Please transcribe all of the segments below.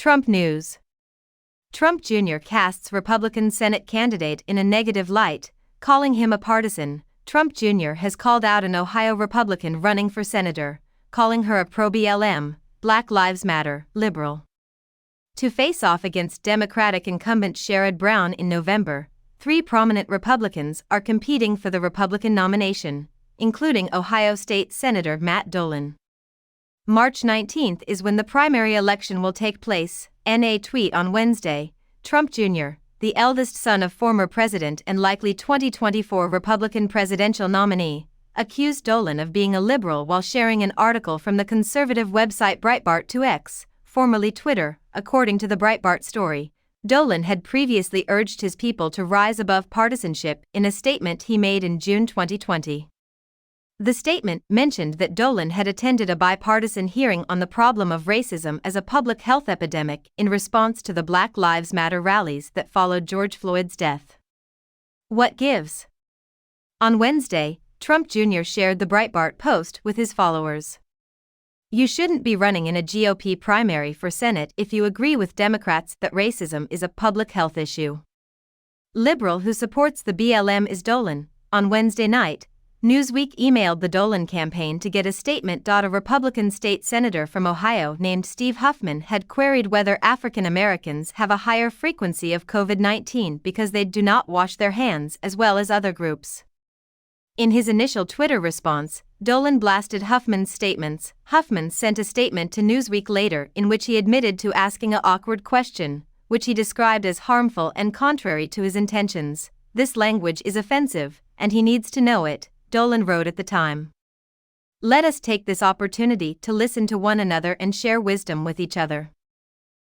Trump news. Trump Jr. casts Republican Senate candidate in a negative light, calling him a partisan. Trump Jr. has called out an Ohio Republican running for senator, calling her a pro-BLM, Black Lives Matter, liberal. To face off against Democratic incumbent Sherrod Brown in November, 3 prominent Republicans are competing for the Republican nomination, including Ohio State Senator Matt Dolan. March 19 is when the primary election will take place. In a tweet on Wednesday, Trump Jr., the eldest son of former president and likely 2024 Republican presidential nominee, accused Dolan of being a liberal while sharing an article from the conservative website Breitbart to X, formerly Twitter. According to the Breitbart story, Dolan had previously urged his people to rise above partisanship in a statement he made in June 2020. The statement mentioned that Dolan had attended a bipartisan hearing on the problem of racism as a public health epidemic in response to the Black Lives Matter rallies that followed George Floyd's death. What gives? On Wednesday, Trump Jr. shared the Breitbart post with his followers. You shouldn't be running in a GOP primary for Senate if you agree with Democrats that racism is a public health issue. Liberal who supports the BLM is Dolan. On Wednesday night, Newsweek emailed the Dolan campaign to get a statement. A Republican state senator from Ohio named Steve Huffman had queried whether African Americans have a higher frequency of COVID-19 because they do not wash their hands as well as other groups. In his initial Twitter response, Dolan blasted Huffman's statements. Huffman sent a statement to Newsweek later in which he admitted to asking an awkward question, which he described as harmful and contrary to his intentions. This language is offensive, and he needs to know it, Dolan wrote at the time. Let us take this opportunity to listen to one another and share wisdom with each other.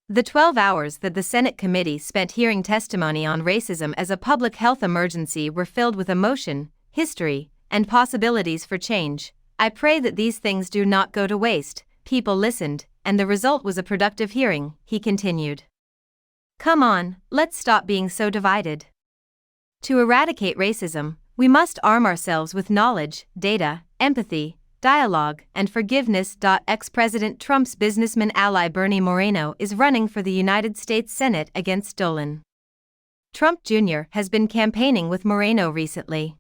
The 12 hours that the Senate committee spent hearing testimony on racism as a public health emergency were filled with emotion, history, and possibilities for change. I pray that these things do not go to waste. People listened, and the result was a productive hearing, he continued. Come on, let's stop being so divided. To eradicate racism, we must arm ourselves with knowledge, data, empathy, dialogue, and forgiveness. Ex-President Trump's businessman ally Bernie Moreno is running for the United States Senate against Dolan. Trump Jr. has been campaigning with Moreno recently.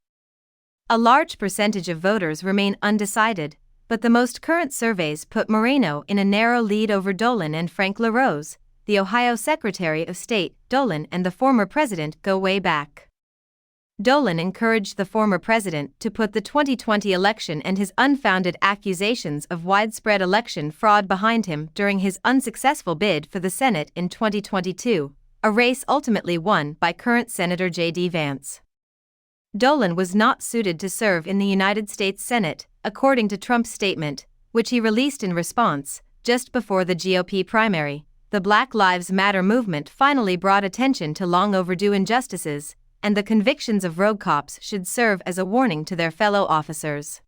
A large percentage of voters remain undecided, but the most current surveys put Moreno in a narrow lead over Dolan and Frank LaRose, the Ohio Secretary of State. Dolan and the former president go way back. Dolan encouraged the former president to put the 2020 election and his unfounded accusations of widespread election fraud behind him during his unsuccessful bid for the Senate in 2022, a race ultimately won by current Senator J.D. Vance. Dolan was not suited to serve in the United States Senate, according to Trump's statement, which he released in response, just before the GOP primary. The Black Lives Matter movement finally brought attention to long overdue injustices, and the convictions of rogue cops should serve as a warning to their fellow officers.